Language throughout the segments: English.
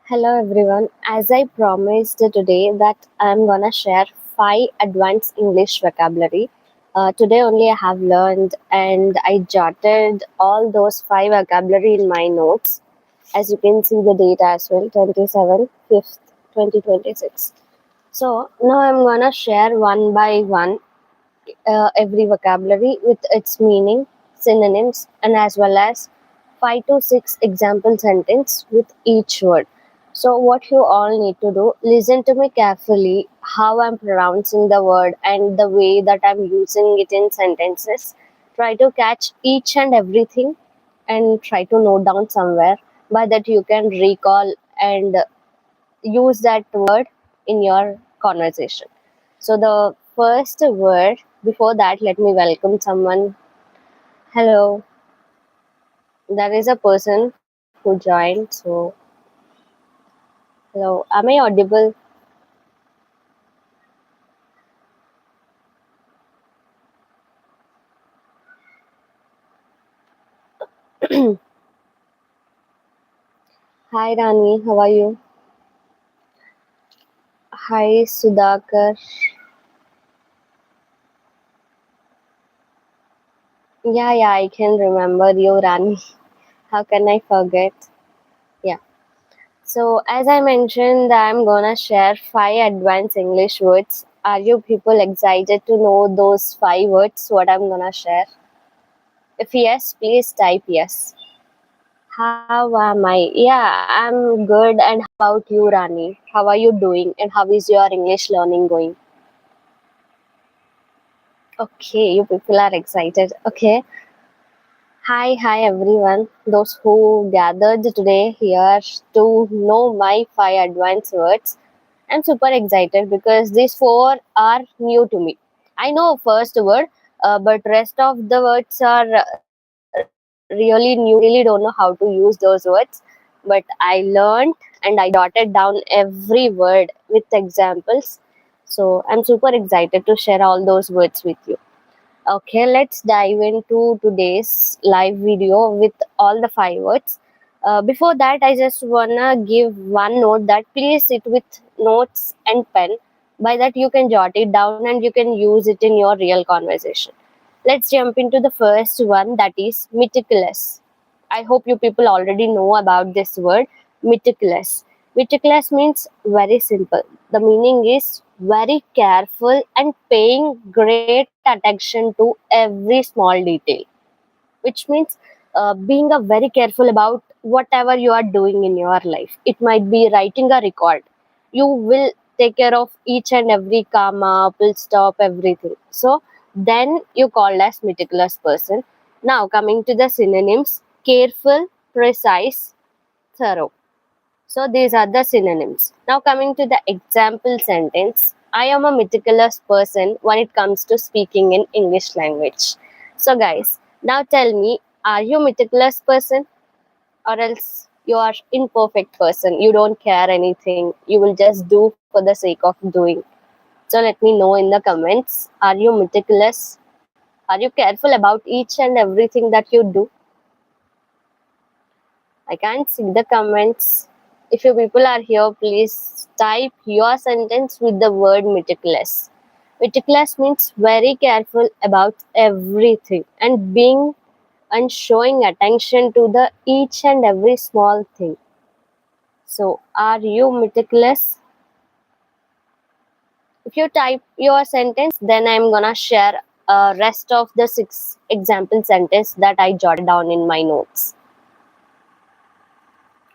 Hello everyone. As I promised today that I'm gonna share 5 advanced English vocabulary. Today only I have learned and I jotted all those 5 vocabulary in my notes. As you can see the date as well, 27/5, 2026. So now I'm gonna share one by one every vocabulary with its meaning, synonyms, and as well as 5 to 6 example sentence with each word. So what you all need to do, listen to me carefully how I'm pronouncing the word and the way that I'm using it in sentences. Try to catch each and everything and try to note down somewhere by that you can recall and use that word in your conversation. So the first word, before that, let me welcome someone. Hello, there is a person who joined. So, hello, am I audible? Hi, Rani, how are you? Hi, Sudhakar. Yeah, I can remember you, Rani. How can I forget? Yeah. So, as I mentioned, I'm gonna share 5 advanced English words. Are you people excited to know those 5 words? What I'm gonna share? If yes, please type yes. How am I? Yeah, I'm good. And how about you, Rani? How are you doing? And how is your English learning going? Okay, you people are excited. Okay. Hi, everyone. Those who gathered today here to know my 5 advanced words. I'm super excited because these 4 are new to me. I know first word, but rest of the words are really new to me. I really don't know how to use those words, but I learned and I jotted down every word with examples. So I'm super excited to share all those words with you. Okay, let's dive into today's live video with all the 5 words. Before that, I just wanna give one note that please sit with notes and pen. By that, you can jot it down and you can use it in your real conversation. Let's jump into the first one, that is meticulous. I hope you people already know about this word, meticulous. Meticulous means very simple. The meaning is very careful and paying great attention to every small detail, which means being a very careful about whatever you are doing in your life. It might be writing a record. You will take care of each and every comma, full stop, everything. So then you called as meticulous person. Now coming to the synonyms, careful, precise, thorough. So these are the synonyms. Now coming to the example sentence, I am a meticulous person when it comes to speaking in English language. So guys, now tell me, are you meticulous person or else you are imperfect person? You don't care anything. You will just do for the sake of doing. So let me know in the comments. Are you meticulous? Are you careful about each and everything that you do? I can't see the comments. If you people are here, please type your sentence with the word meticulous. Meticulous means very careful about everything and being and showing attention to the each and every small thing. So, are you meticulous? If you type your sentence, then I'm gonna share rest of the 6 example sentence that I jotted down in my notes.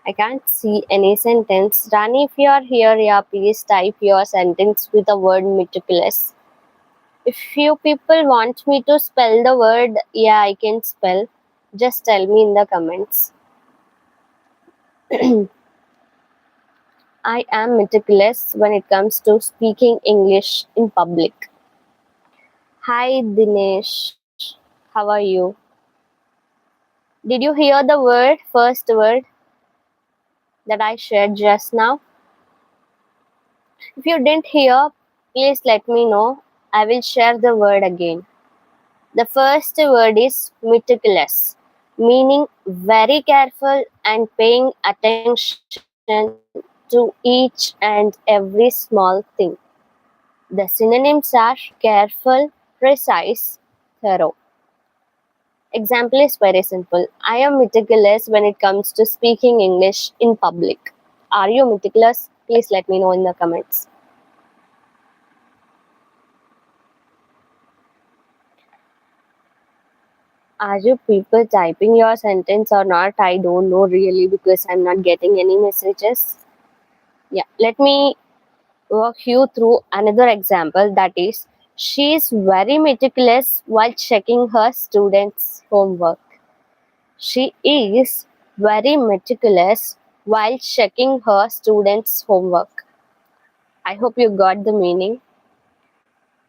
I can't see any sentence. Rani, if you are here, yeah, please type your sentence with the word meticulous. If you people want me to spell the word, yeah, I can spell. Just tell me in the comments. I am meticulous when it comes to speaking English in public. Hi, Dinesh. How are you? Did you hear the word, first word that I shared just now? If you didn't hear, please let me know. I will share the word again. The first word is meticulous, meaning very careful and paying attention to each and every small thing. The synonyms are careful, precise, thorough. Example is very simple. I am meticulous when it comes to speaking English in public. Are you meticulous? Please let me know in the comments. Are you people typing your sentence or not? I don't know really because I'm not getting any messages. Yeah, let me walk you through another example, that is, she is very meticulous while checking her students' homework. She is very meticulous while checking her students' homework. I hope you got the meaning.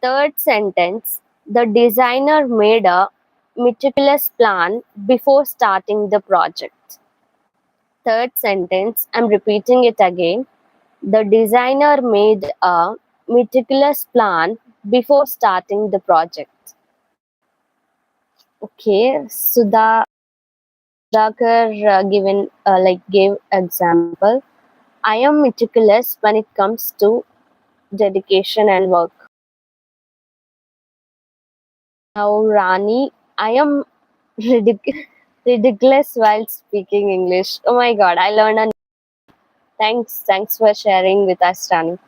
Third sentence, the designer made a meticulous plan before starting the project. Third sentence, I'm repeating it again. The designer made a meticulous plan before starting the project. Okay, Sudhakar gave example. I am meticulous when it comes to dedication and work. Now Rani, I am ridiculous while speaking English. Oh my god, I learned a thanks for sharing with us, Rani.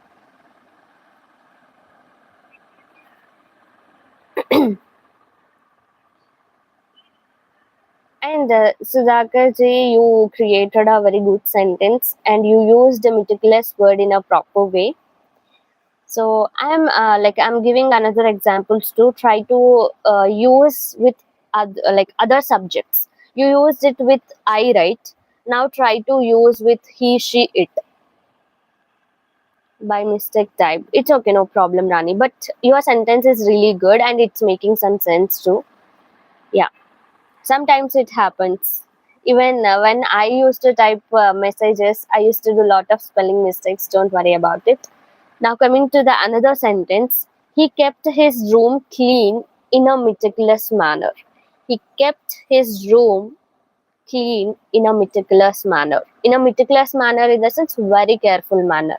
And Sudhakar ji, you created a very good sentence and you used a meticulous word in a proper way. So I'm giving another examples to try to use with other subjects. You used it with I, right? Now try to use with he, she, it. By mistake type. It's okay, no problem, Rani. But your sentence is really good and it's making some sense too. Yeah. Sometimes it happens. Even when I used to type messages, I used to do a lot of spelling mistakes. Don't worry about it. Now coming to the another sentence, he kept his room clean in a meticulous manner. He kept his room clean in a meticulous manner. In a meticulous manner, in the sense, very careful manner.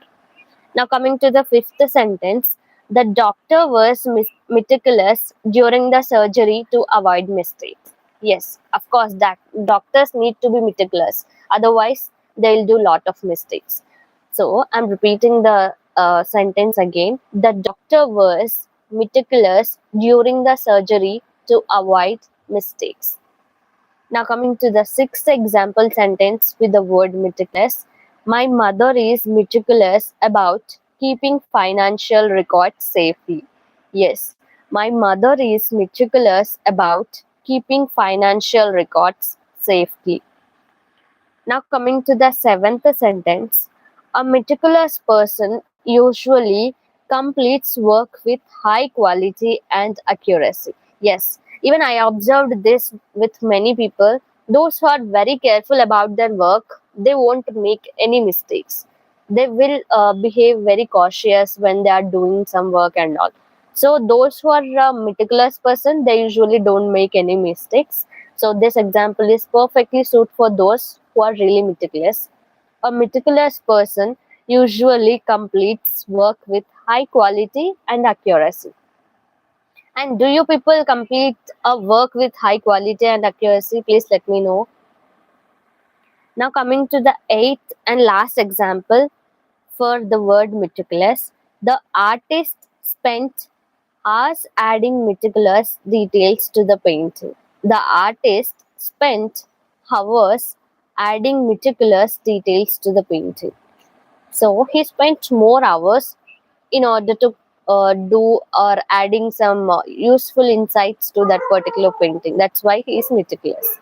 Now coming to the fifth sentence, the doctor was meticulous during the surgery to avoid mistakes. Yes, of course, that doctors need to be meticulous. Otherwise, they'll do lot of mistakes. So I'm repeating the sentence again. The doctor was meticulous during the surgery to avoid mistakes. Now coming to the sixth example sentence with the word meticulous. My mother is meticulous about keeping financial records safely. Yes, my mother is meticulous about keeping financial records safely. Now coming to the seventh sentence. A meticulous person usually completes work with high quality and accuracy. Yes, even I observed this with many people. Those who are very careful about their work, they won't make any mistakes. They will behave very cautious when they are doing some work and all. So those who are a meticulous person, they usually don't make any mistakes. So this example is perfectly suited for those who are really meticulous. A meticulous person usually completes work with high quality and accuracy. And do you people complete a work with high quality and accuracy? Please let me know. Now coming to the eighth and last example for the word meticulous. The artist spent hours adding meticulous details to the painting. The artist spent hours adding meticulous details to the painting. So he spent more hours in order to do or adding some useful insights to that particular painting. That's why he is meticulous.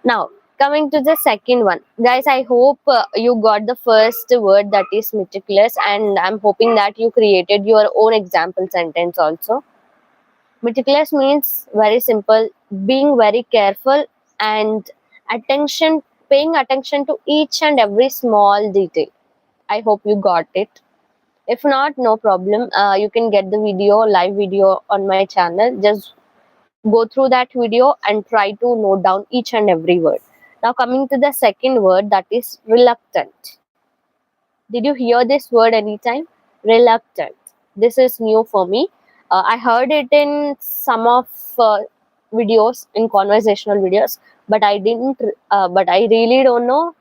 Now, coming to the second one. Guys, I hope you got the first word, that is meticulous, and I'm hoping that you created your own example sentence also. Meticulous means very simple, being very careful and paying attention to each and every small detail. I hope you got it. If not, no problem. You can get the live video on my channel. Just go through that video and try to note down each and every word. Now coming to the second word, that is reluctant. Did you hear this word anytime? Reluctant. This is new for me. I heard it in some of videos, in conversational videos, but I didn't. But I really don't know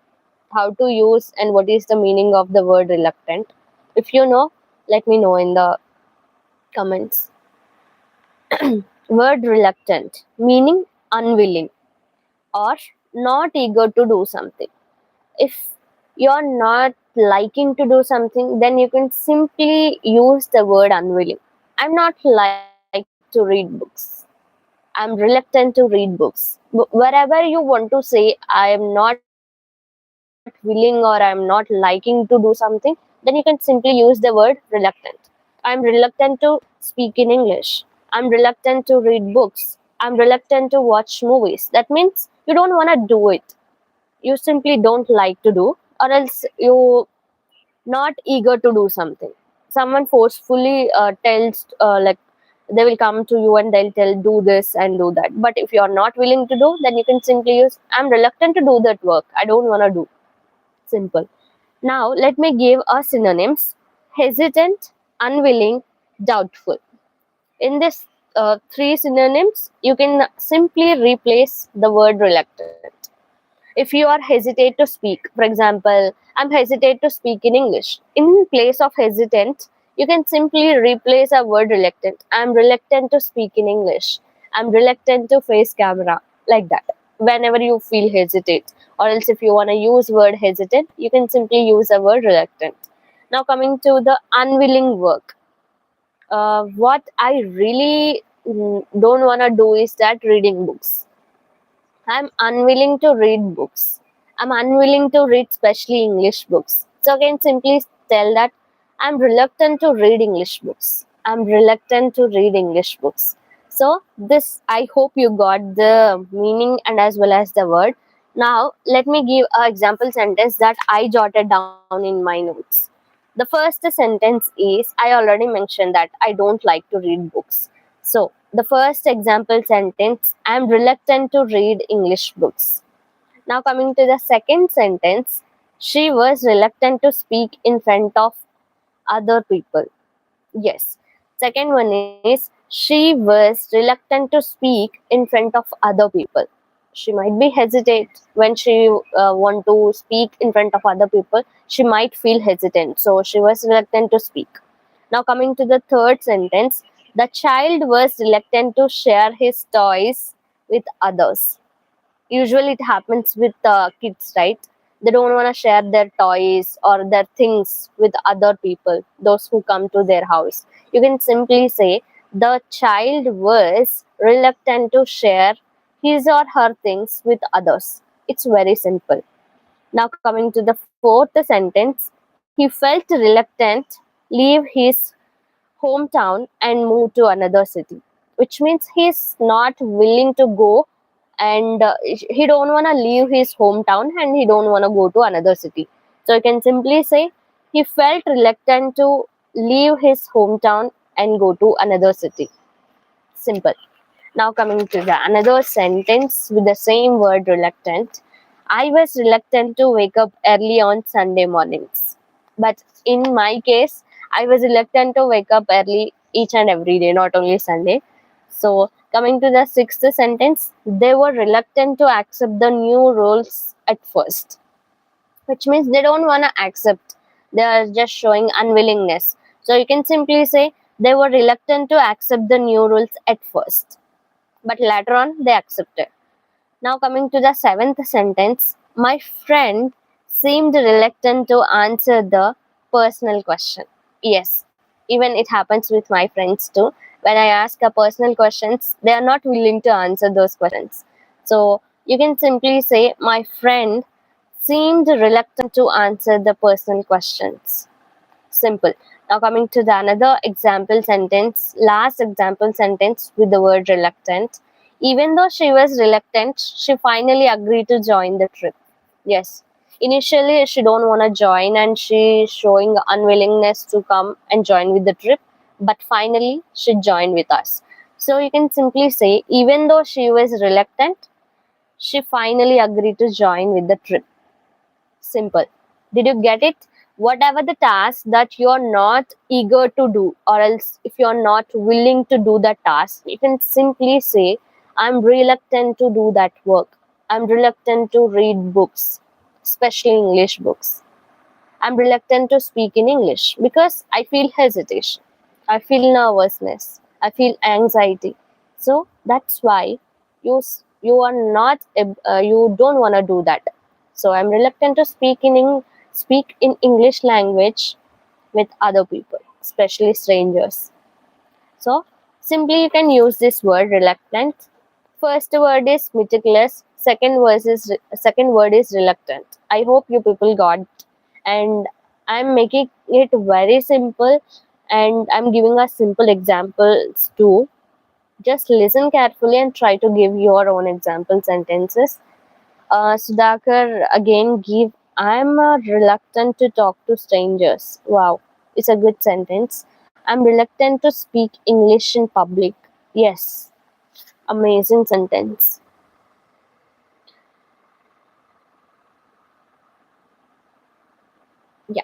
how to use and what is the meaning of the word reluctant. If you know, let me know in the comments. Word reluctant, meaning unwilling or not eager to do something. If you're not liking to do something, then you can simply use the word unwilling. I'm not like to read books. I'm reluctant to read books. Wherever you want to say I am not willing or I'm not liking to do something, then you can simply use the word reluctant. I'm reluctant to speak in English. I'm reluctant to read books. I'm reluctant to watch movies. That means you don't want to do it. You simply don't like to do, or else you not eager to do something. Someone forcefully tells like they will come to you and they'll tell do this and do that, but if you are not willing to do, then you can simply use I'm reluctant to do that work, I don't want to do. Simple. Now let me give a synonyms: hesitant, unwilling, doubtful. In this three synonyms, you can simply replace the word reluctant. If you are hesitate to speak, for example, I'm hesitate to speak in English, in place of hesitant, you can simply replace a word reluctant. I'm reluctant to speak in English. I'm reluctant to face camera, like that. Whenever you feel hesitate, or else if you want to use word hesitant, you can simply use a word reluctant. Now coming to the unwilling work, what I really don't want to do is that reading books. I'm unwilling to read books. I'm unwilling to read especially English books. So I can simply tell that I'm reluctant to read English books. I'm reluctant to read English books. So this, I hope you got the meaning and as well as the word. Now let me give an example sentence that I jotted down in my notes. The first sentence is, I already mentioned that I don't like to read books. So the first example sentence, I am reluctant to read English books. Now coming to the second sentence, she was reluctant to speak in front of other people. Yes. Second one is, she was reluctant to speak in front of other people. She might be hesitate when she want to speak in front of other people. She might feel hesitant. So she was reluctant to speak. Now coming to the third sentence, the child was reluctant to share his toys with others. Usually it happens with kids, right? They don't want to share their toys or their things with other people, those who come to their house. You can simply say the child was reluctant to share his or her things with others. It's very simple. Now coming to the fourth sentence, he felt reluctant leave his hometown and move to another city, which means he's not willing to go, and he don't want to leave his hometown and he don't want to go to another city. So you can simply say he felt reluctant to leave his hometown and go to another city. Simple. Now coming to the another sentence with the same word reluctant. I was reluctant to wake up early on Sunday mornings. But in my case, I was reluctant to wake up early each and every day, not only Sunday. So coming to the sixth sentence, they were reluctant to accept the new rules at first, which means they don't want to accept. They are just showing unwillingness. So you can simply say they were reluctant to accept the new rules at first, but later on they accepted. Now coming to the seventh sentence, my friend seemed reluctant to answer the personal question. Yes, even it happens with my friends too. When I ask a personal questions, they are not willing to answer those questions. So you can simply say my friend seemed reluctant to answer the personal questions. Simple. Now coming to the another example sentence, last example sentence with the word reluctant. Even though she was reluctant, she finally agreed to join the trip. Yes. Initially she don't want to join and she showing unwillingness to come and join with the trip, but finally she joined with us. So you can simply say even though she was reluctant, she finally agreed to join with the trip. Simple. Did you get it? whatever the task that you're not eager to do, or else if you're not willing to do the task, you can simply say, I'm reluctant to do that work. I'm reluctant to read books, especially English books. I'm reluctant to speak in English because I feel hesitation. I feel nervousness. I feel anxiety. So that's why you are not you don't want to do that. So I'm reluctant to speak in English language with other people, especially strangers. So simply you can use this word reluctant. First word is meticulous. Second word is reluctant. I hope you people got, and I'm making it very simple, and I'm giving us simple examples too. Just listen carefully and try to give your own example sentences. Sudhakar again give, I'm reluctant to talk to strangers. Wow, it's a good sentence. I'm reluctant to speak English in public. Yes, amazing sentence. Yeah.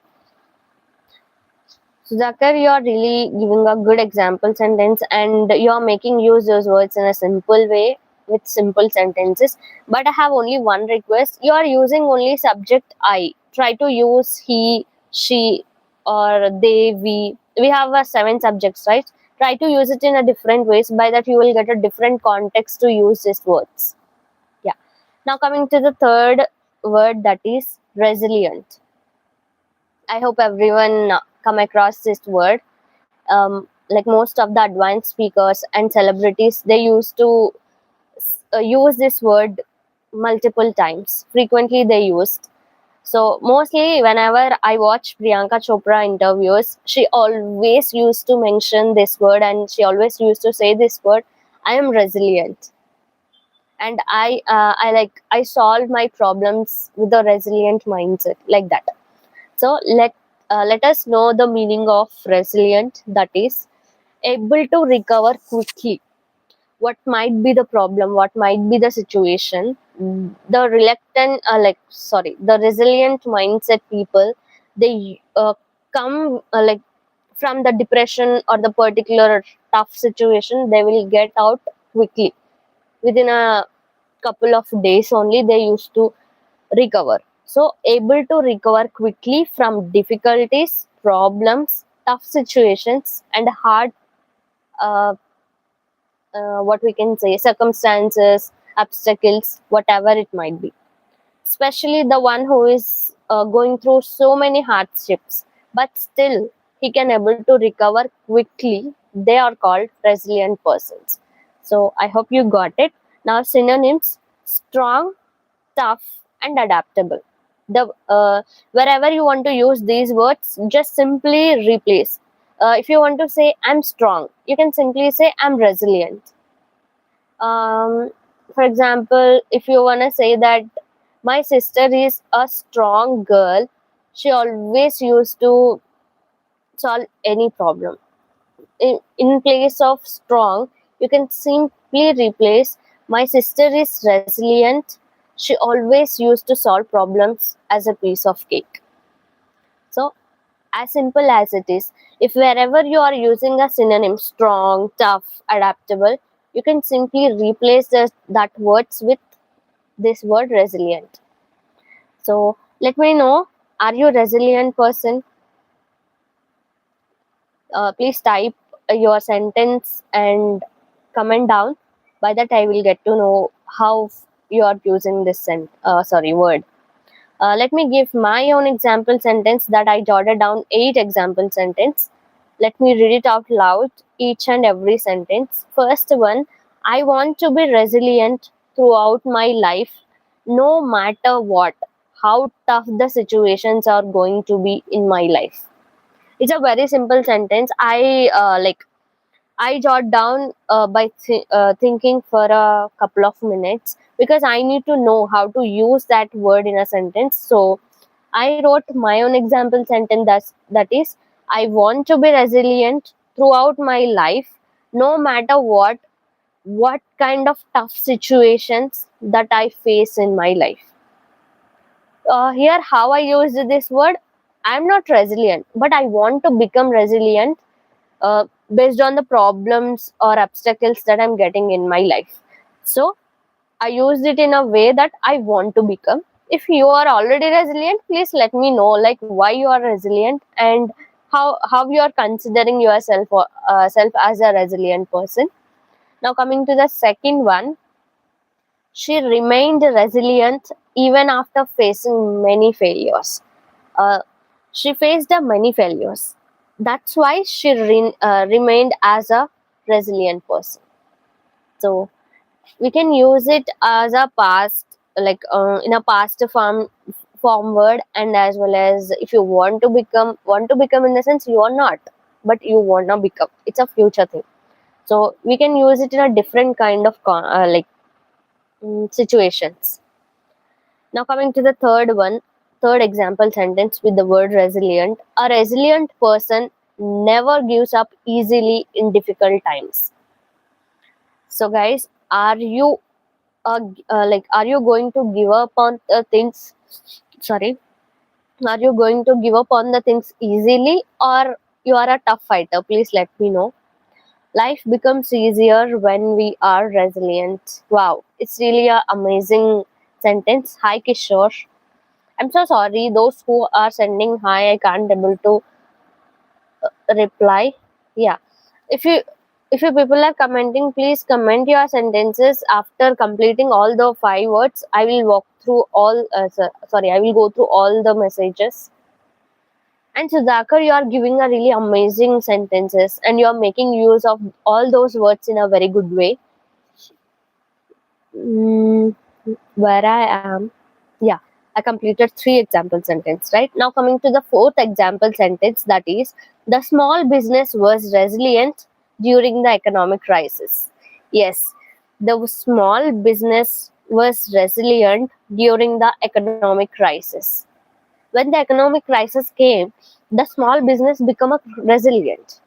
Sudhakar, you're really giving a good example sentence, and you're making use those words in a simple way with simple sentences. But I have only one request. You are using only subject I. Try to use he, she, or they, we. We have 7 subjects, right? Try to use it in a different ways. By that, you will get a different context to use these words. Yeah. Now coming to the third word, that is resilient. I hope everyone come across this word. Like most of the advanced speakers and celebrities, they used to use this word multiple times. Frequently they used. So mostly whenever I watch Priyanka Chopra interviews, she always used to mention this word, and she always used to say this word, I am resilient. And I solve my problems with a resilient mindset, like that. So let us know the meaning of resilient, that is able to recover quickly. What might be the problem, what might be the situation, the reluctant the resilient mindset people, they come from the depression or the particular tough situation, they will get out quickly. Within a couple of days only they used to recover. So able to recover quickly from difficulties, problems, tough situations, and hard uh, what we can say, circumstances, obstacles, whatever it might be. Especially the one who is going through so many hardships, but still he can able to recover quickly. They are called resilient persons. So I hope you got it. Now synonyms: strong, tough, and adaptable. The wherever you want to use these words, just simply replace. If you want to say I'm strong, you can simply say I'm resilient. For example, if you want to say that my sister is a strong girl, she always used to solve any problem. In place of strong, you can simply replace, my sister is resilient, she always used to solve problems as a piece of cake. So as simple as it is, if wherever you are using a synonym strong, tough, adaptable, you can simply replace that words with this word resilient. So let me know, are you a resilient person? Please type your sentence and comment down. By that I will get to know how you are using this word. Let me give my own example sentence that I jotted down 8 example sentence. Let me read it out loud, each and every sentence. First one, I want to be resilient throughout my life, no matter what, how tough the situations are going to be in my life. It's a very simple sentence. I jot down by thinking for a couple of minutes, because I need to know how to use that word in a sentence. So I wrote my own example sentence, that is, I want to be resilient throughout my life, no matter what kind of tough situations that I face in my life. Here, how I used this word. I'm not resilient, but I want to become resilient based on the problems or obstacles that I'm getting in my life. So I used it in a way that I want to become. If you are already resilient, please let me know like why you are resilient and how you are considering yourself self as a resilient person. Now coming to the second one, she remained resilient even after facing many failures. Uh, she faced many failures. That's why she remained as a resilient person. So we can use it as a past, like in a past form word, and as well as if you want to become in the sense you are not, but you want to become. It's a future thing. So we can use it in a different kind of situations. Now coming to the third example sentence with the word resilient. A resilient person never gives up easily in difficult times. So guys, are you going to give up on the things? Sorry, are you going to give up on the things easily, or you are a tough fighter? Please let me know. Life becomes easier when we are resilient. Wow, it's really an amazing sentence. Hi Kishore. I'm so sorry. Those who are sending hi, I can't able to reply. Yeah. If you people are commenting, please comment your sentences after completing all the 5 words. I will walk through all. Sorry, I will go through all the messages. And Sudhakar, you are giving a really amazing sentences, and you are making use of all those words in a very good way. Mm, where I am, yeah, I completed 3 example sentence. Right now, coming to the fourth example sentence, that is, the small business was resilient during the economic crisis. Yes, the small business was resilient during the economic crisis. When the economic crisis came, the small business became a resilient,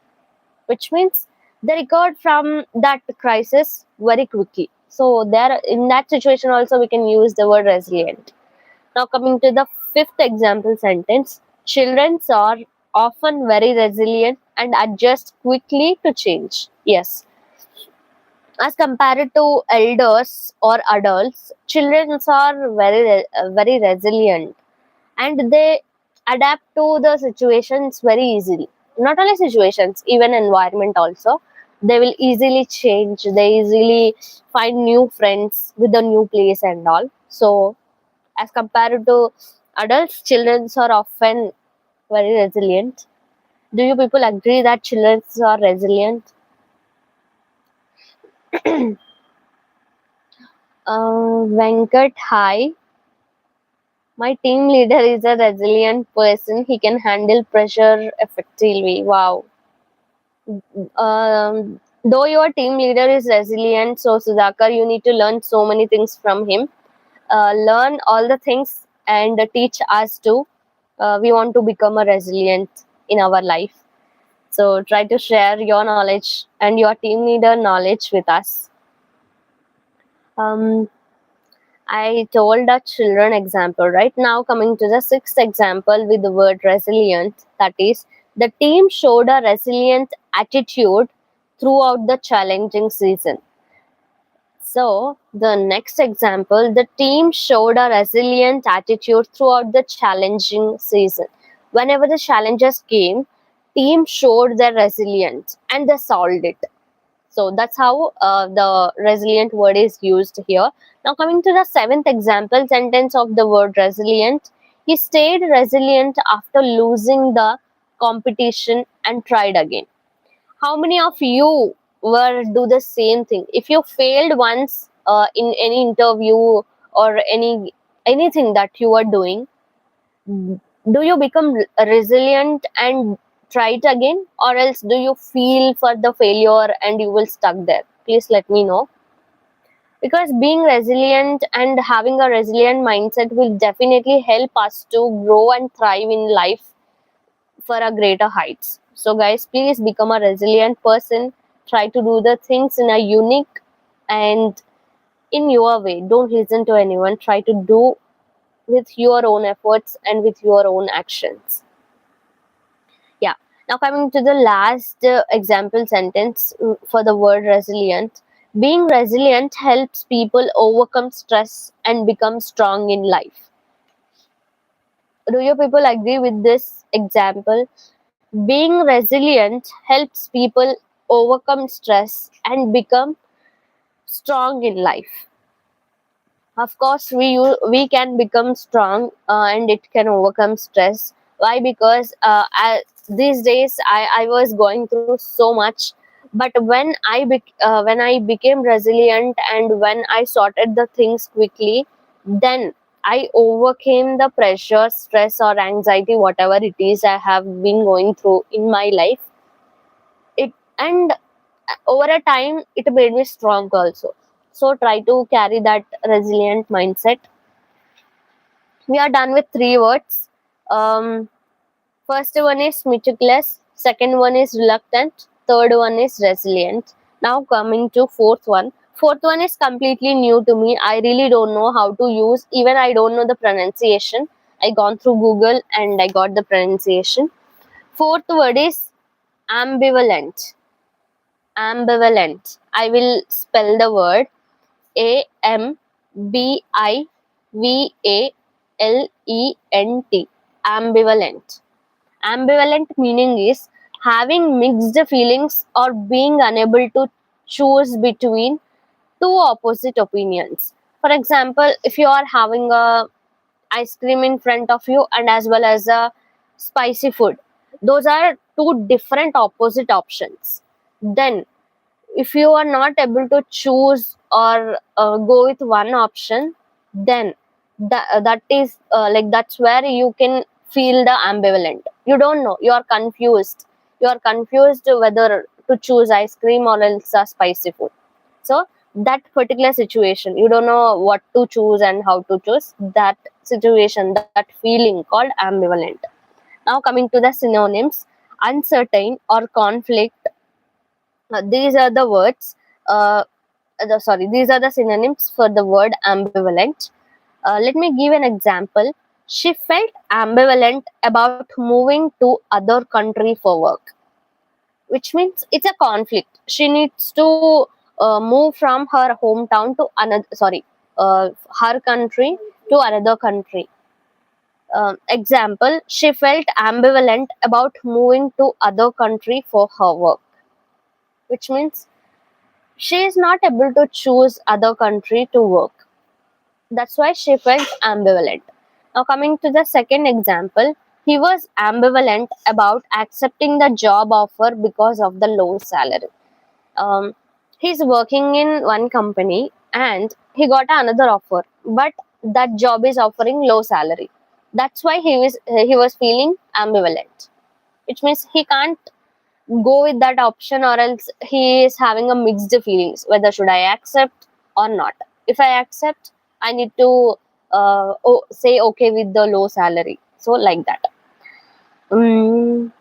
which means they recovered from that crisis very quickly. So there, in that situation also we can use the word resilient. Now coming to the fifth example sentence, children are often very resilient and adjust quickly to change. Yes, as compared to elders or adults, children are very resilient, and they adapt to the situations very easily. Not only situations, even environment also. They will easily change. They easily find new friends with the new place and all. So as compared to adults, children are often very resilient. Do you people agree that children are resilient? Venkat, hi. My team leader is a resilient person. He can handle pressure effectively. Wow. Though your team leader is resilient, so Sudhakar, you need to learn so many things from him. Learn all the things and teach us too. We want to become a resilient in our life. So try to share your knowledge and your team leader knowledge with us. Um, I told a children example. Right now, coming to the sixth example with the word resilient, that is, the team showed a resilient attitude throughout the challenging season. So, the next example, the team showed a resilient attitude throughout the challenging season. Whenever the challenges came, team showed their resilience and they solved it. So that's how the resilient word is used here. Now coming to the seventh example sentence of the word resilient, he stayed resilient after losing the competition and tried again. How many of you were do the same thing? If you failed once in any interview or anything that you are doing, do you become resilient and try it again, or else do you feel for the failure and you will stuck there? Please let me know, because being resilient and having a resilient mindset will definitely help us to grow and thrive in life for a greater heights. So guys, please become a resilient person. Try to do the things in a unique and in your way. Don't listen to anyone. Try to do with your own efforts and with your own actions. Now, coming to the last example sentence for the word resilient. Being resilient helps people overcome stress and become strong in life. Do you people agree with this example? Being resilient helps people overcome stress and become strong in life. Of course, we can become strong and it can overcome stress. Why? Because these days I was going through so much, but when I became resilient and when I sorted the things quickly, then I overcame the pressure, stress, or anxiety, whatever it is I have been going through in my life. It and over a time it made me strong also. So try to carry that resilient mindset. We are done with three words. um, First one is meticulous, second one is reluctant, third one is resilient. Now coming to fourth one is completely new to me. I really don't know how to use, even I don't know the pronunciation. I gone through Google and I got the pronunciation. Fourth word is ambivalent. Ambivalent, I will spell the word: Ambivalent. Ambivalent. Ambivalent meaning is having mixed feelings or being unable to choose between two opposite opinions. For example, if you are having a ice cream in front of you and as well as a spicy food, those are two different opposite options. Then if you are not able to choose or go with one option, then that is that's where you can feel the ambivalent. You don't know, you are confused whether to choose ice cream or else a spicy food. So that particular situation, you don't know what to choose and how to choose. That situation, that feeling called ambivalent. Now coming to the synonyms: uncertain or conflict. These are the words. These are the synonyms for the word ambivalent. Let me give an example. She felt ambivalent about moving to other country for work, which means it's a conflict. She needs to move from her hometown to her country to another country. Example: she felt ambivalent about moving to other country for her work, which means she is not able to choose other country to work. That's why she felt ambivalent. Now coming to the second example, he was ambivalent about accepting the job offer because of the low salary. Um, he's working in one company and he got another offer, but that job is offering low salary. That's why he was feeling ambivalent, which means he can't go with that option, or else he is having a mixed feelings whether should I accept or not. If I accept, I need to say okay with the low salary, so like that. Mm,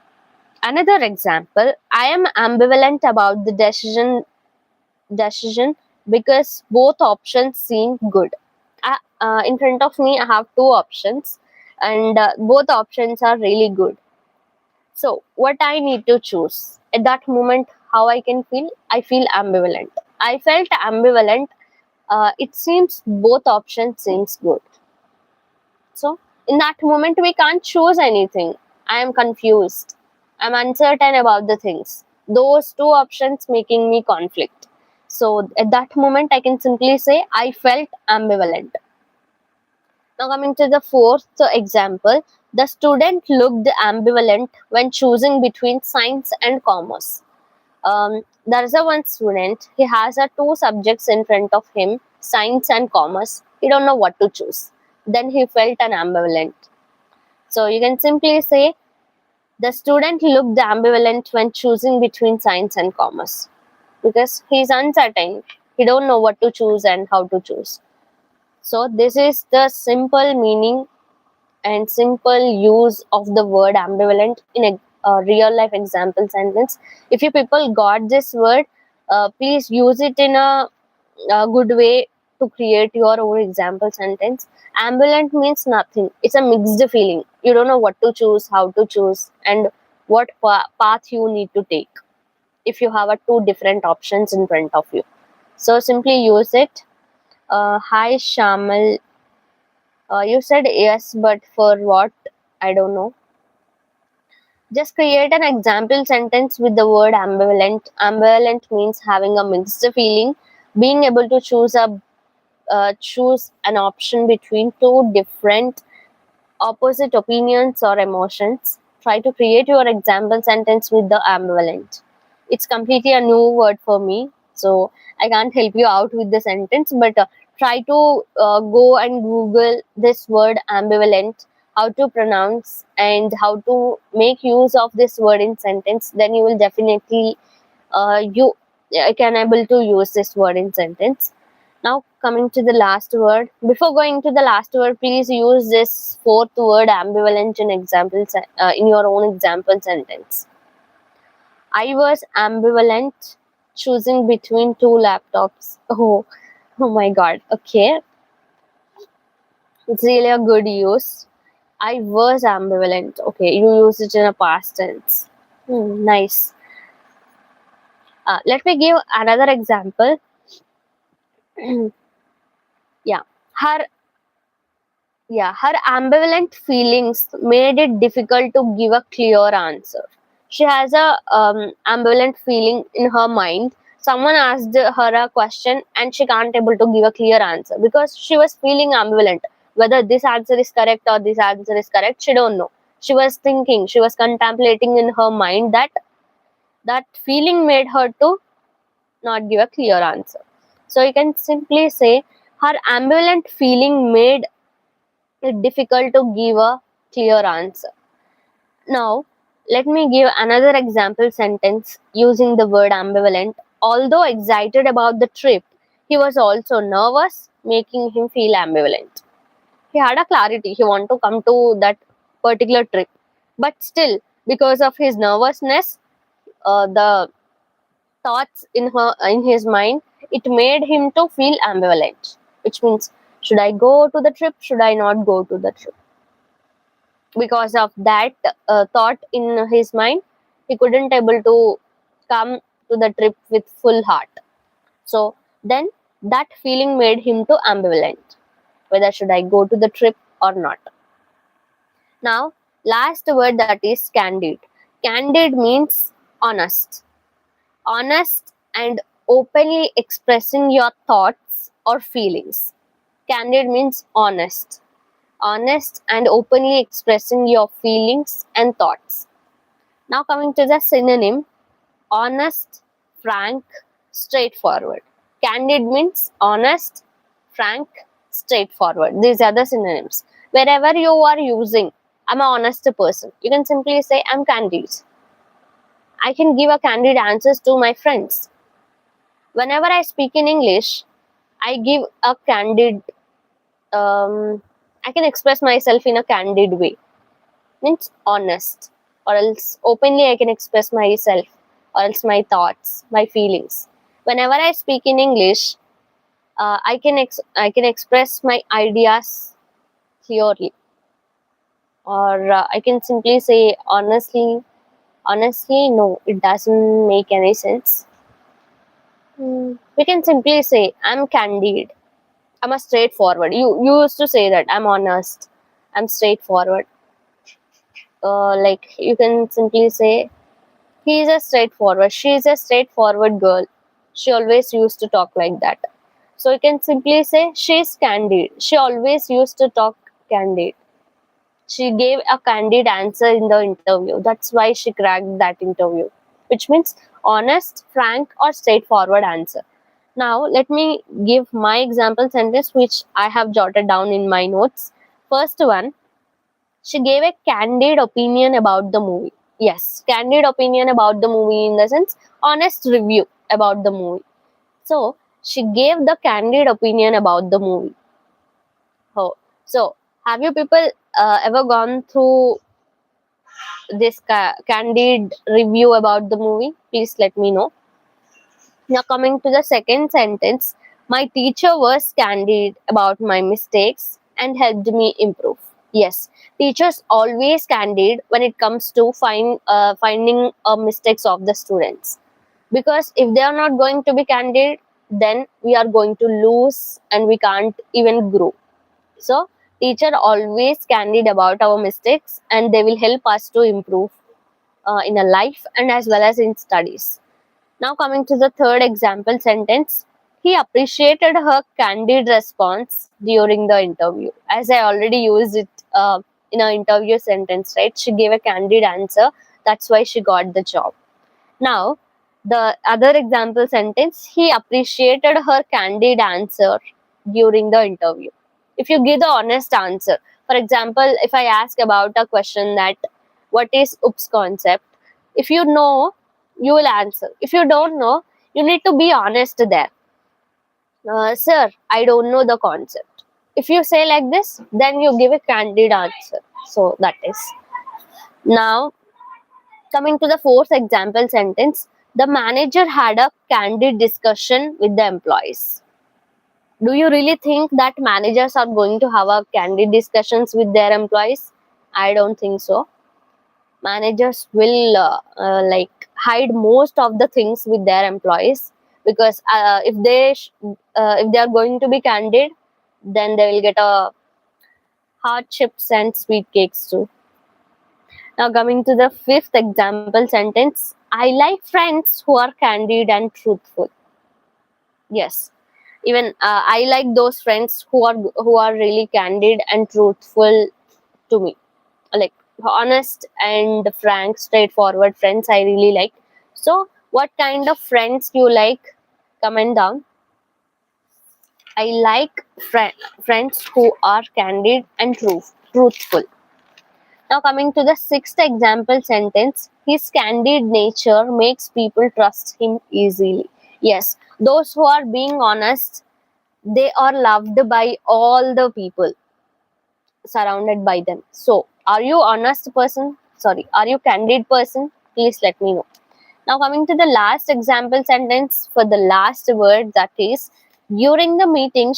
Another example: I am ambivalent about the decision because both options seem good. In front of me I have two options, and both options are really good. So, what I need to choose at that moment, how I can feel? I feel ambivalent. I felt ambivalent. It seems both options seems good. So, in that moment, we can't choose anything. I am confused. I'm uncertain about the things. Those two options making me conflict. So, at that moment, I can simply say I felt ambivalent. Now coming to the fourth example, the student looked ambivalent when choosing between science and commerce. There is a one student, he has a two subjects in front of him, science and commerce. He don't know what to choose. Then he felt an ambivalent. So you can simply say the student looked ambivalent when choosing between science and commerce because he is uncertain. He don't know what to choose and how to choose. So this is the simple meaning and simple use of the word ambivalent in a real life example sentence. If you people got this word, please use it in a good way to create your own example sentence. Ambivalent means nothing. It's a mixed feeling. You don't know what to choose, how to choose, and what path you need to take if you have two different options in front of you. So simply use it. Hi Shamal, you said yes, but for what? I don't know. Just create an example sentence with the word ambivalent. Ambivalent means having a mixed feeling, being able to choose an option between two different opposite opinions or emotions. Try to create your example sentence with the ambivalent. It's completely a new word for me, so I can't help you out with the sentence, but try to go and Google this word ambivalent, how to pronounce and how to make use of this word in sentence. Then you will definitely you can able to use this word in sentence. Now coming to the last word. Before going to the last word, please use this fourth word ambivalent in examples in your own example sentence. I was ambivalent choosing between two laptops. Oh my god. Okay, it's really a good use. I was ambivalent. Okay, you use it in a past tense. Nice. Let me give another example. Yeah, her her ambivalent feelings made it difficult to give a clear answer. She has a ambivalent feeling in her mind. Someone asked her a question and she can't able to give a clear answer because she was feeling ambivalent. Whether this answer is correct or this answer is correct, she don't know. She was thinking, she was contemplating in her mind that feeling made her to not give a clear answer. So you can simply say her ambivalent feeling made it difficult to give a clear answer. Now, let me give another example sentence using the word ambivalent. Although excited about the trip, he was also nervous, making him feel ambivalent. He had a clarity, he wanted to come to that particular trip, but still, because of his nervousness, the thoughts in his mind, it made him to feel ambivalent, which means should I go to the trip, should I not go to the trip? Because of that thought in his mind, he couldn't able to come to the trip with full heart. So then that feeling made him to ambivalent, whether should I go to the trip or not. Now last word, that is candid. Candid means honest. Honest and openly expressing your thoughts or feelings. Candid means honest and openly expressing your feelings and thoughts. Now coming to the synonym, honest, frank, straightforward. Candid means honest, frank, straightforward. These are the synonyms. Wherever you are using, I'm an honest person, you can simply say I'm candid. I can give a candid answers to my friends. Whenever I speak in English, I give a candid I can express myself in a candid way, means honest, or else openly I can express myself, or else my thoughts, my feelings. Whenever I speak in English, I can express my ideas clearly, or I can simply say honestly. Honestly, no, it doesn't make any sense. We can simply say I'm candid. I'm a straightforward. You used to say that I'm honest. I'm straightforward. Like you can simply say he is a straightforward. She is a straightforward girl. She always used to talk like that. So you can simply say she is candid. She always used to talk candid. She gave a candid answer in the interview. That's why she cracked that interview. Which means honest, frank, or straightforward answer. Now let me give my example sentence which I have jotted down in my notes. First one, she gave a candid opinion about the movie. Yes, candid opinion about the movie in the sense honest review about the movie. So she gave the candid opinion about the movie. Oh, so have you people ever gone through this candid review about the movie? Please let me know. Now coming to the second sentence, my teacher was candid about my mistakes and helped me improve. Yes, teachers always candid when it comes to finding mistakes of the students, because if they are not going to be candid, then we are going to lose and we can't even grow. So teacher always candid about our mistakes, and they will help us to improve in a life and as well as in studies. Now, coming to the third example sentence, he appreciated her candid response during the interview. As I already used it in an interview sentence, right? She gave a candid answer. That's why she got the job. Now, the other example sentence, he appreciated her candid answer during the interview. If you give the honest answer, for example, if I ask about a question that what is OOPS concept, if you know, you will answer. If you don't know, you need to be honest there. Sir, I don't know the concept. If you say like this, then you give a candid answer. So that is. Now, coming to the fourth example sentence, the manager had a candid discussion with the employees. Do you really think that managers are going to have a candid discussions with their employees? I don't think so. Managers will like hide most of the things with their employees, because if they are going to be candid, then they will get a hard chips and sweet cakes too. Now, coming to the fifth example sentence, I like friends who are candid and truthful. Yes, even I like those friends who are really candid and truthful to me. Like honest and frank, straightforward friends, I really like. So, what kind of friends you like? Comment down. I like friends who are candid and truthful. Now, coming to the sixth example sentence, his candid nature makes people trust him easily. Yes, those who are being honest, they are loved by all the people surrounded by them. So, are you honest person? Sorry, are you candid person? Please let me know. Now, coming to the last example sentence for the last word, that is, during the meeting,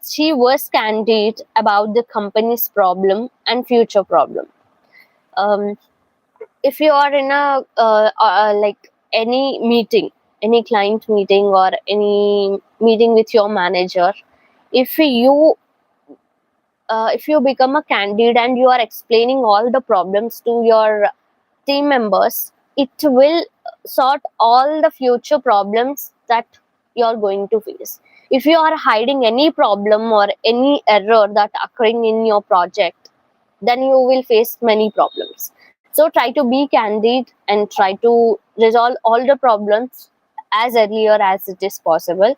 she was candid about the company's problem and future problem. Um, if you are in a like any meeting, any client meeting or any meeting with your manager, if you become a candid and you are explaining all the problems to your team members, it will sort all the future problems that you are going to face. If you are hiding any problem or any error that occurring in your project, then you will face many problems. So try to be candid and try to resolve all the problems as earlier as it is possible.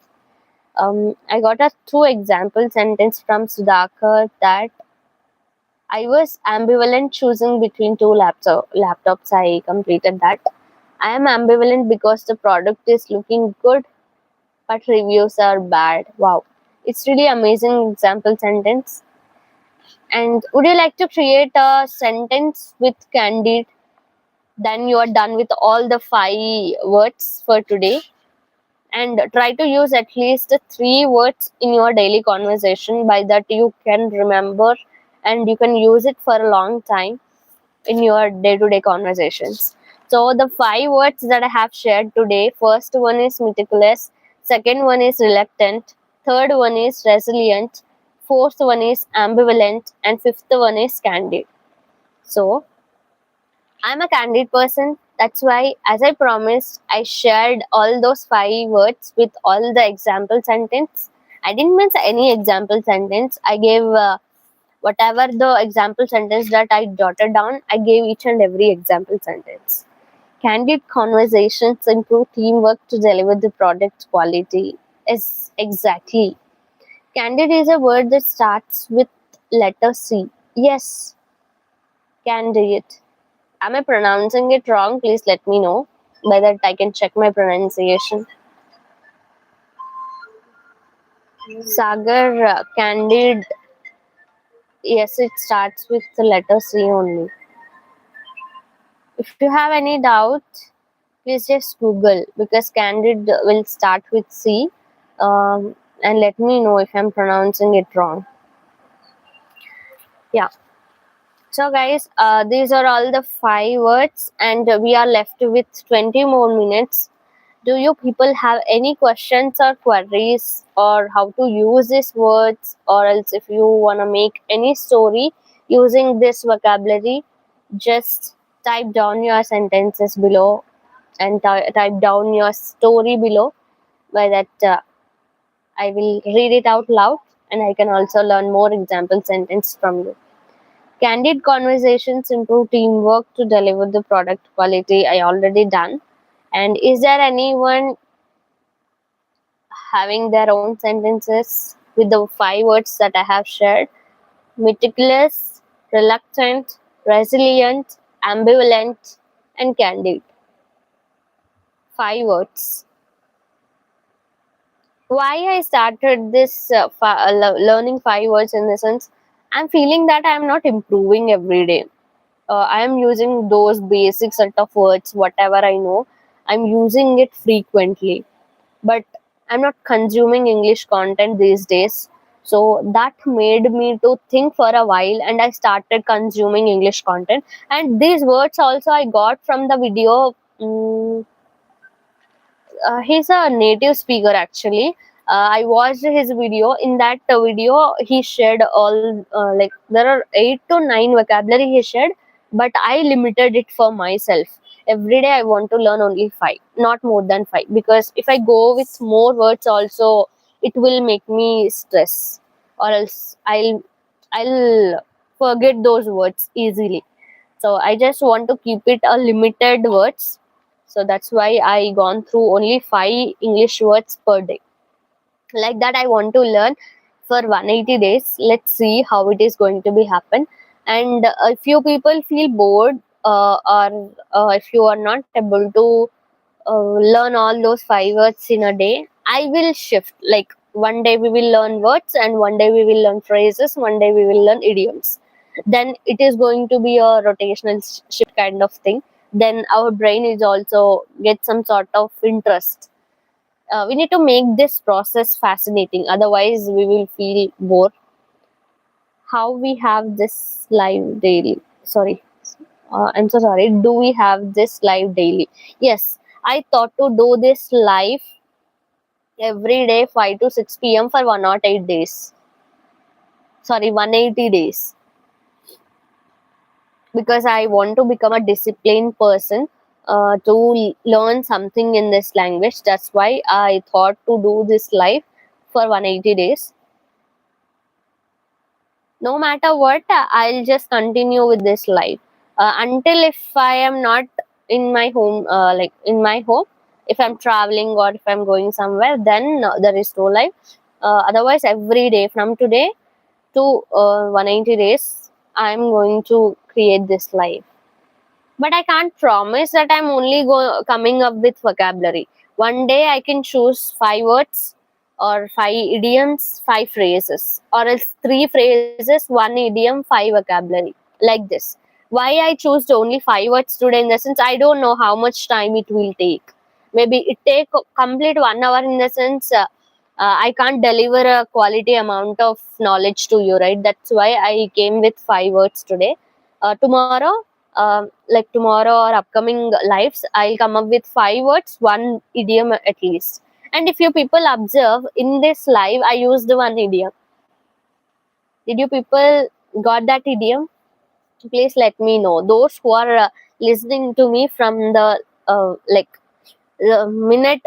I got a two example sentence from Sudhakar that I was ambivalent choosing between two laptops. I completed that. I am ambivalent because the product is looking good, but reviews are bad. Wow. It's really amazing example sentence. And would you like to create a sentence with candid? Then you are done with all the 5 words for today. And try to use at least 3 words in your daily conversation. By that, you can remember and you can use it for a long time in your day-to-day conversations. So the 5 words that I have shared today, first one is meticulous, second one is reluctant, third one is resilient, fourth one is ambivalent, and fifth one is candid. So I'm a candid person. That's why, as I promised, I shared all those 5 words with all the example sentence. I didn't mention any example sentence. I gave whatever the example sentence that I jotted down, I gave each and every example sentence. Candid conversations improve teamwork to deliver the product quality. Is exactly. Candid is a word that starts with letter C. Yes, candid. Am I pronouncing it wrong? Please let me know. By that I can check my pronunciation. Sagar, candid. Yes, it starts with the letter C only. If you have any doubt, please just Google, because candid will start with C, and let me know if I'm pronouncing it wrong. Yeah. So guys, these are all the 5 words, and we are left with 20 more minutes. Do you people have any questions or queries, or how to use these words, or else if you want to make any story using this vocabulary, just type down your sentences below, and type down your story below, by that I will read it out loud, and I can also learn more example sentence from you. Candid conversations improve teamwork to deliver the product quality. I already done. And is there anyone having their own sentences with the 5 words that I have shared? Meticulous, reluctant, resilient, ambivalent, and candid. 5 words. Why I started this learning 5 words, in the sense I'm feeling that I'm not improving every day. I am using those basic set of words, whatever I know. I'm using it frequently, but I'm not consuming English content these days. So that made me to think for a while, and I started consuming English content. And these words also I got from the video. He's a native speaker actually. I watched his video. In that video he shared all, like there are 8 to 9 vocabulary he shared, but I limited it for myself. Every day I want to learn only 5, not more than 5, because if I go with more words also, it will make me stress, or else I'll forget those words easily. So I just want to keep it a limited words. So that's why I gone through only 5 English words per day. Like that I want to learn for 180 days. Let's see how it is going to be happen. And if you people feel bored, or if you are not able to learn all those 5 words in a day, I will shift. Like one day we will learn words, and one day we will learn phrases, one day we will learn idioms. Then it is going to be a rotational shift kind of thing. Then our brain is also get some sort of interest. We need to make this process fascinating, otherwise we will feel bored. How we have this live daily, sorry, I'm so sorry, do we have this live daily? Yes, I thought to do this live every day 5 to 6 p.m. for 108 days. Sorry, 180 days. Because I want to become a disciplined person, to learn something in this language. That's why I thought to do this live for 180 days. No matter what, I'll just continue with this live until if I am not in my home, like in my home. If I'm traveling or if I'm going somewhere, then there is no live. Otherwise, every day from today to 180 days, I'm going to create this live. But I can't promise that I'm only coming up with vocabulary. One day I can choose 5 words, or 5 idioms, 5 phrases, or else 3 phrases, 1 idiom, 5 vocabulary, like this. Why I choose only 5 words today? In the sense, I don't know how much time it will take. Maybe it take complete 1 hour. In the sense, I can't deliver a quality amount of knowledge to you, right? That's why I came with 5 words today. Tomorrow, like tomorrow or upcoming lives, I'll come up with 5 words, 1 idiom at least. And if you people observe, in this live I used 1 idiom. Did you people got that idiom? Please let me know. Those who are listening to me from the like the minute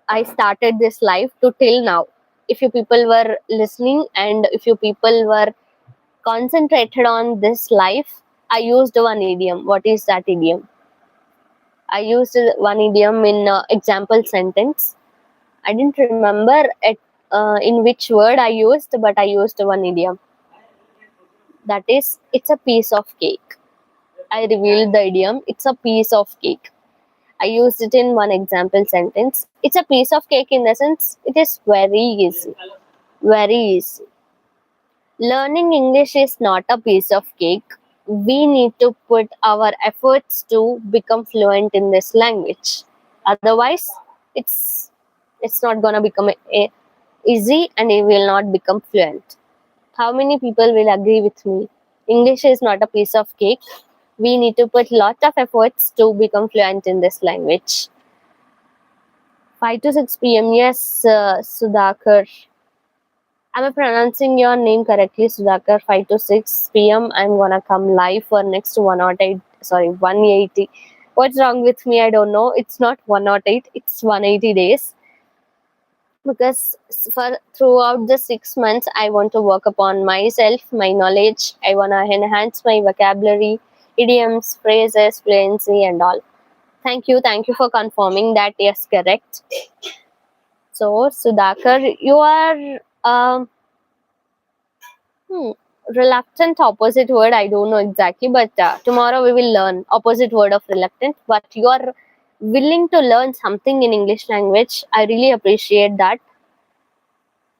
I started this live to till now, if you people were listening and if you people were concentrated on this life, I used 1 idiom. What is that idiom? I used 1 idiom in example sentence. I didn't remember in which word I used, but I used 1 idiom. That is, it's a piece of cake. I revealed the idiom, it's a piece of cake. I used it in one example sentence. It's a piece of cake in the sense it is very easy. Very easy. Learning English is not a piece of cake. We need to put our efforts to become fluent in this language. Otherwise, it's not gonna become easy, and it will not become fluent. How many people will agree with me? English is not a piece of cake. We need to put lot of efforts to become fluent in this language. 5 to 6 p.m. Yes, Sudhakar. Am I pronouncing your name correctly, Sudhakar? 5 to 6 p.m. I'm gonna come live for next 108. Sorry, 180. What's wrong with me? I don't know. It's not 108. It's 180 days. Because for throughout the 6 months, I want to work upon myself, my knowledge. I wanna enhance my vocabulary, idioms, phrases, fluency, and all. Thank you for confirming that. Yes, correct. So, Sudhakar, you are Hmm. Reluctant opposite word. I don't know exactly, but tomorrow we will learn opposite word of reluctant. But you are willing to learn something in English language. I really appreciate that.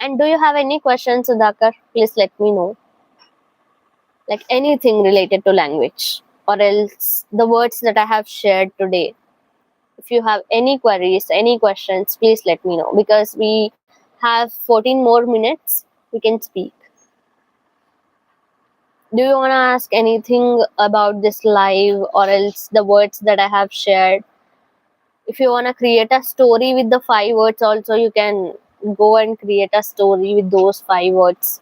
And do you have any questions, Sudhakar? Please let me know. Like anything related to language, or else the words that I have shared today. If you have any queries, any questions, please let me know because we have 14 more minutes. We can speak. Do you want to ask anything about this live or else the words that I have shared? If you want to create a story with the 5 words also, you can go and create a story with those 5 words.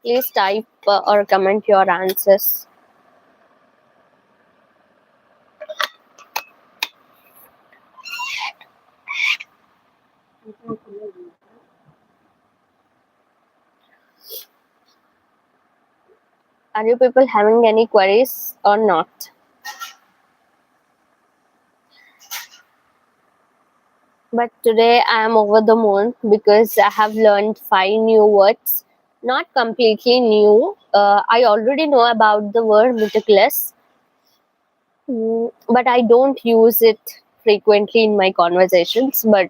Please type or comment your answers. Are you people having any queries or not? But today I am over the moon because I have learned 5 new words. Not completely new. I already know about the word meticulous, but I don't use it frequently in my conversations. But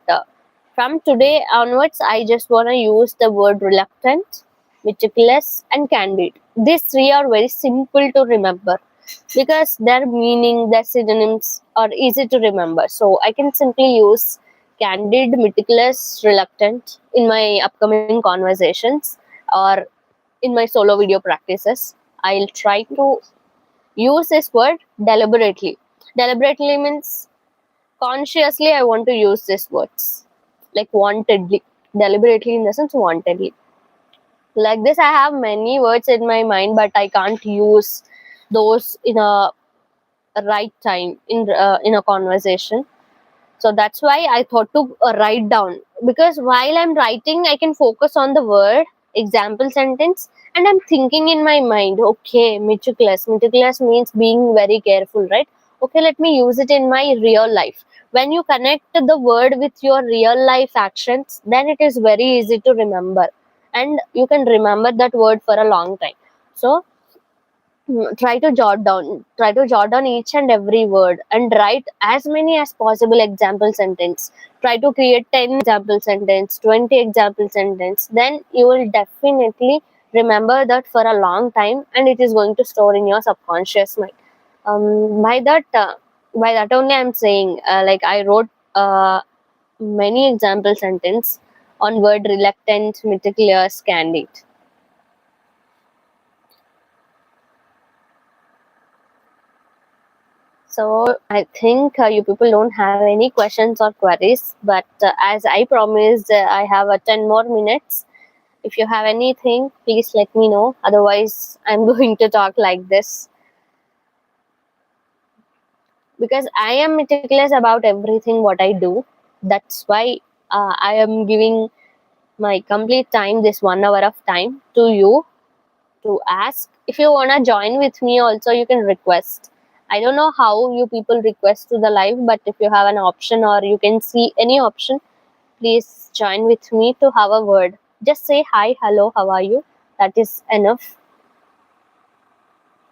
from today onwards, I just want to use the word reluctant, meticulous, and candid. These three are very simple to remember because their meaning, their synonyms are easy to remember. So I can simply use candid, meticulous, reluctant in my upcoming conversations or in my solo video practices. I'll try to use this word deliberately. Deliberately means consciously I want to use these words. Like wantedly. Deliberately in the sense wantedly. Like this, I have many words in my mind, but I can't use those in a right time in a conversation. So that's why I thought to write down, because while I'm writing I can focus on the word, example sentence, and I'm thinking in my mind, okay, meticulous means being very careful, right? Okay, let me use it in my real life. When you connect the word with your real life actions, then it is very easy to remember, and you can remember that word for a long time. So try to jot down each and every word and write as many as possible example sentence. Try to create 10 example sentence, 20 example sentence, then you will definitely remember that for a long time, and it is going to store in your subconscious mind. By that only I'm saying, like I wrote many example sentence on word reluctant, meticulous, candid. So I think you people don't have any questions or queries, but as I promised, I have 10 more minutes. If you have anything, please let me know. Otherwise, I'm going to talk like this because I am meticulous about everything what I do. That's why I am giving my complete time, this 1 hour of time, to you to ask. If you wanna join with me also, you can request. I don't know how you people request to the live, but if you have an option or you can see any option, please join with me to have a word. Just say hi, hello, how are you? That is enough.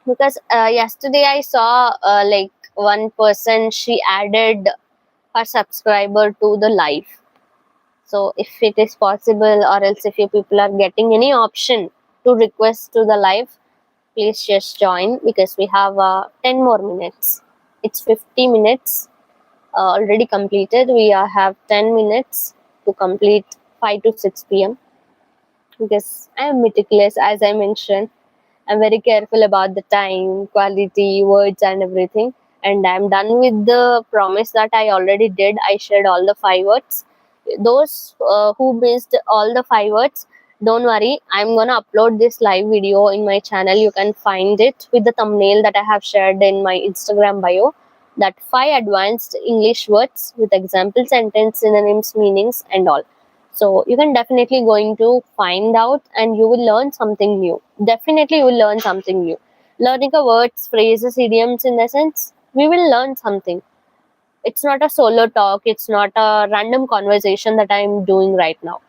Because yesterday I saw like one person, she added her subscriber to the live. So if it is possible, or else if you people are getting any option to request to the live, please just join because we have 10 more minutes. It's 50 minutes already completed. We have 10 minutes to complete 5 to 6 p.m. because I am meticulous, as I mentioned. I'm very careful about the time, quality, words, and everything. And I'm done with the promise that I already did. I shared all the 5 words. Those who missed all the 5 words, don't worry. I'm gonna upload this live video in my channel. You can find it with the thumbnail that I have shared in my Instagram bio. That 5 advanced English words with example sentence, synonyms, meanings, and all. So you can definitely going to find out and you will learn something new. Definitely you will learn something new. Learning a words, phrases, idioms in essence, we will learn something. It's not a solo talk, it's not a random conversation that I'm doing right now.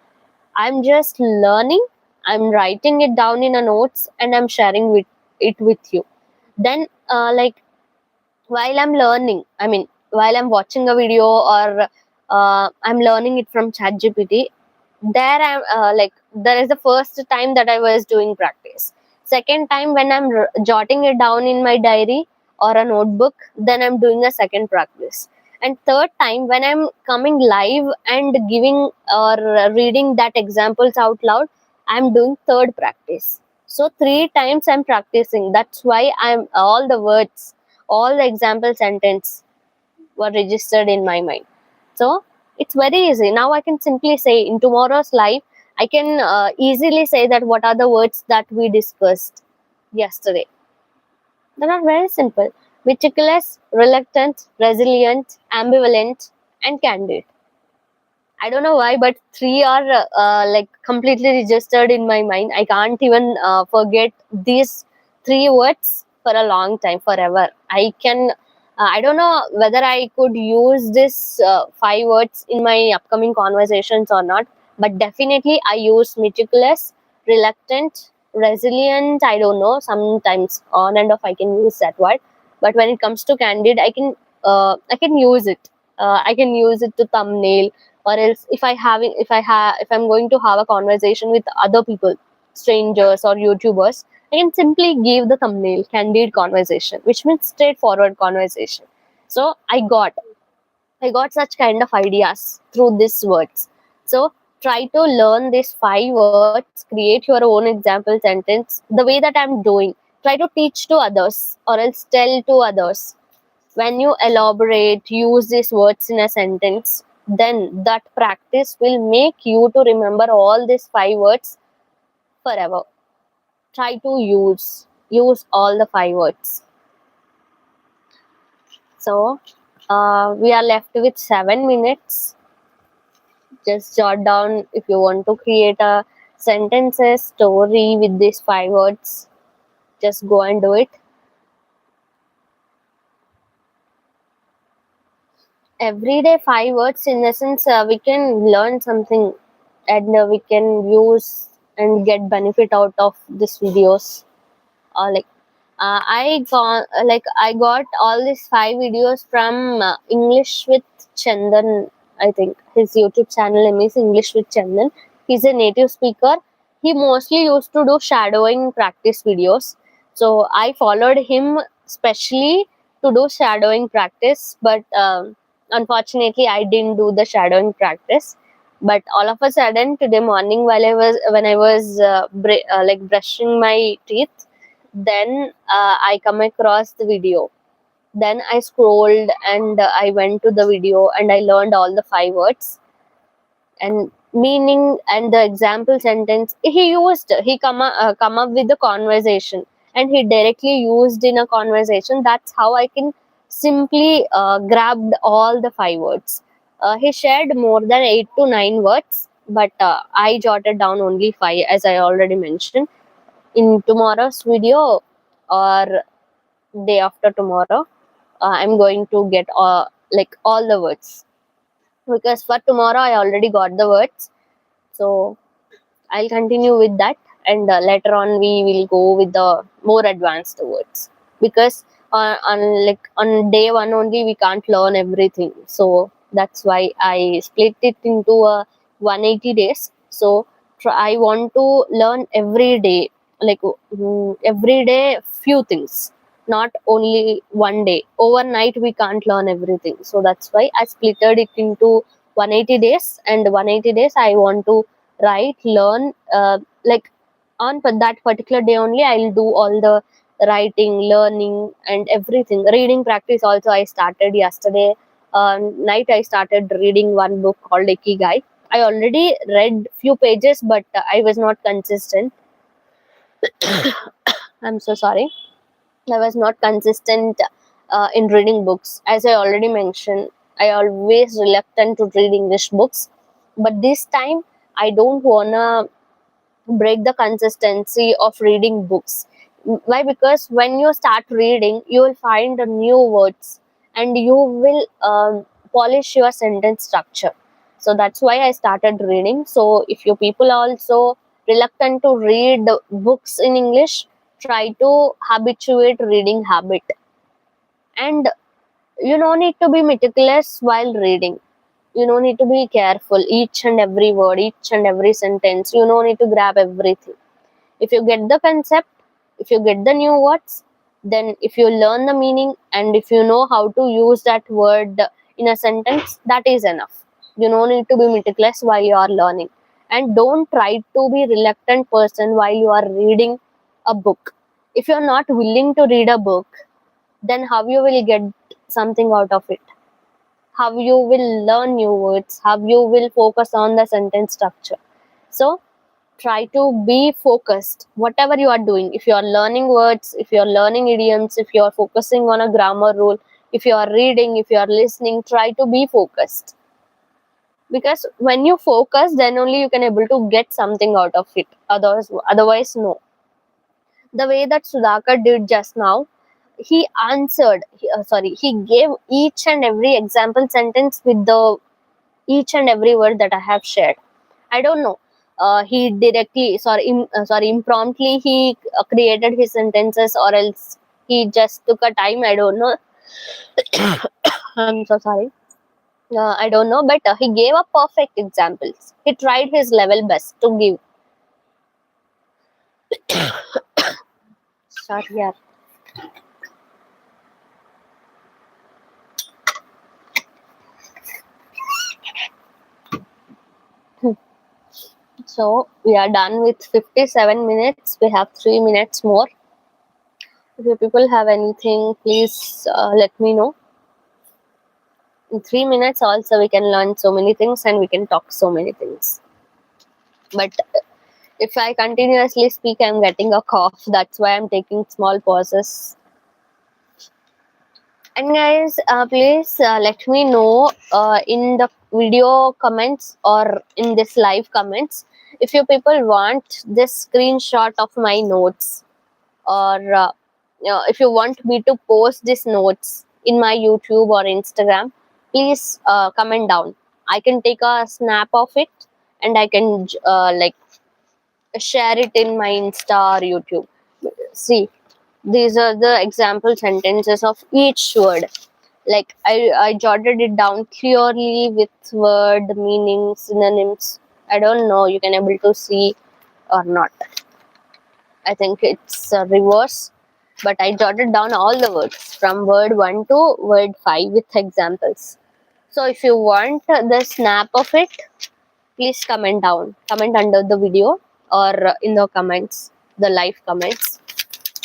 I'm just learning, I'm writing it down in a notes and I'm sharing it with you. Then while I'm learning, I mean while I'm watching a video or I'm learning it from ChatGPT, there I'm there is the first time that I was doing practice. Second time when I'm jotting it down in my diary or a notebook, then I'm doing a second practice. And third time when I'm coming live and giving or reading that examples out loud, I'm doing third practice. So 3 times I'm practicing. That's why I'm all the words, all the example sentence were registered in my mind. So it's very easy. Now I can simply say in tomorrow's live, I can easily say that what are the words that we discussed yesterday. They are very simple: meticulous, reluctant, resilient, ambivalent, and candid. I don't know why, but 3 are completely registered in my mind. I can't even forget these 3 words for a long time, forever. I can. I don't know whether I could use this 5 words in my upcoming conversations or not, but definitely I use meticulous, reluctant, resilient. I don't know. Sometimes on and off I can use that word, but when it comes to candid, I can use it. I can use it to thumbnail, or else if I'm going to have a conversation with other people, strangers or YouTubers, I can simply give the thumbnail candid conversation, which means straightforward conversation. So I got such kind of ideas through these words. So try to learn these 5 words, create your own example sentence the way that I'm doing. Try to teach to others or else tell to others. When you elaborate, use these words in a sentence, then that practice will make you to remember all these 5 words forever. Try to use all the 5 words. So we are left with 7 minutes. Just jot down if you want to create a sentences story with these 5 words. Just go and do it. Everyday 5 words, in essence, we can learn something and we can use and get benefit out of these videos. I got all these 5 videos from English with Chandan. I think his YouTube channel name is English with Chandan. He's a native speaker. He mostly used to do shadowing practice videos. So I followed him specially to do shadowing practice, but unfortunately I didn't do the shadowing practice. But all of a sudden today morning, while I was brushing my teeth, then I come across the video. Then I scrolled and I went to the video and I learned all the 5 words and meaning and the example sentence. He come up with the conversation and he directly used in a conversation. That's how I can simply grabbed all the 5 words. He shared more than 8 to 9 words, but I jotted down only 5, as I already mentioned. In tomorrow's video or day after tomorrow, I'm going to get all the words, because for tomorrow I already got the words. So I'll continue with that, and later on we will go with the more advanced words, because on day one only we can't learn everything. So that's why I split it into 180 days. So I want to learn every day, every day few things, not only one day. Overnight we can't learn everything. So that's why I splitted it into 180 days, and 180 days I want to write, learn, like on that particular day only I'll do all the writing, learning, and everything. Reading practice also I started yesterday night. I started reading one book called Ikigai. I already read few pages, but I was not consistent. I'm so sorry. I was not consistent in reading books. As I already mentioned, I always reluctant to read English books. But this time, I don't wanna break the consistency of reading books. Why? Because when you start reading, you will find new words and you will polish your sentence structure. So that's why I started reading. So if you people are also reluctant to read books in English, try to habituate reading habit. And you don't need to be meticulous while reading. You don't need to be careful each and every word, each and every sentence. You don't need to grab everything. If you get the concept, if you get the new words, then if you learn the meaning and if you know how to use that word in a sentence, that is enough. You don't need to be meticulous while you are learning. And don't try to be reluctant person while you are reading a book. If you're not willing to read a book, then how you will get something out of it? How you will learn new words? How you will focus on the sentence structure? So try to be focused whatever you are doing. If you are learning words, if you are learning idioms, if you are focusing on a grammar rule, if you are reading, if you are listening, try to be focused. Because when you focus, then only you can able to get something out of it. Otherwise no. The way that Sudhakar did just now, he answered, he gave each and every example sentence with the each and every word that I have shared. I don't know. He directly, impromptly, he created his sentences, or else he just took a time. I don't know. I'm so sorry. I don't know, but he gave a perfect examples. He tried his level best to give. Sorry, yeah. So we are done with 57 minutes. We have 3 minutes more. If you people have anything, please let me know. In 3 minutes also we can learn so many things and we can talk so many things. But if I continuously speak, I'm getting a cough. That's why I'm taking small pauses. And guys, please let me know in the video comments or in this live comments if you people want this screenshot of my notes, or if you want me to post these notes in my YouTube or Instagram. Please comment down. I can take a snap of it and I can share it in my Insta or YouTube. See, these are the example sentences of each word. Like I jotted it down clearly with word meaning, synonyms. I don't know you can able to see or not. I think it's reverse, but I jotted down all the words from word 1 to word 5 with examples. So if you want the snap of it, please comment down. Comment under the video or in the comments, the live comments.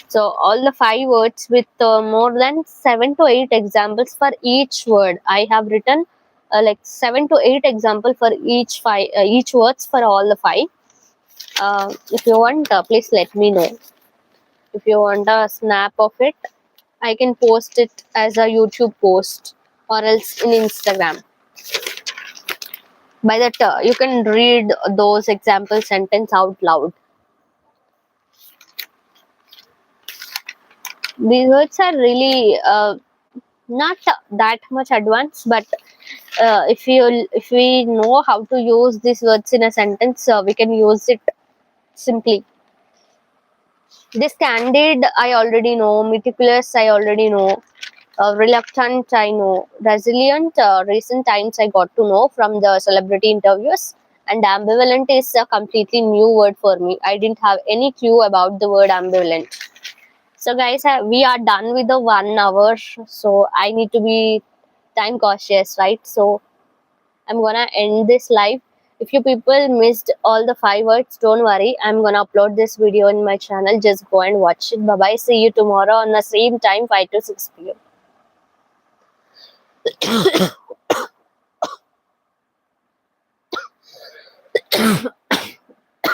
So all the 5 words with more than 7 to 8 examples for each word. I have written like 7 to 8 examples for each words for all the 5. If you want, please let me know. If you want a snap of it, I can post it as a YouTube post or else in Instagram. By that, you can read those example sentence out loud. These words are really not that much advanced, but if we know how to use these words in a sentence, we can use it simply. This candid, I already know. Meticulous, I already know. Reluctant, I know. Resilient, recent times I got to know from the celebrity interviews. And ambivalent is a completely new word for me. I didn't have any clue about the word ambivalent. So guys, we are done with the 1 hour. So I need to be time cautious, right? So I'm gonna end this live. If you people missed all the 5 words, don't worry. I'm gonna upload this video in my channel. Just go and watch it. Bye bye. See you tomorrow on the same time, 5 to 6 p.m.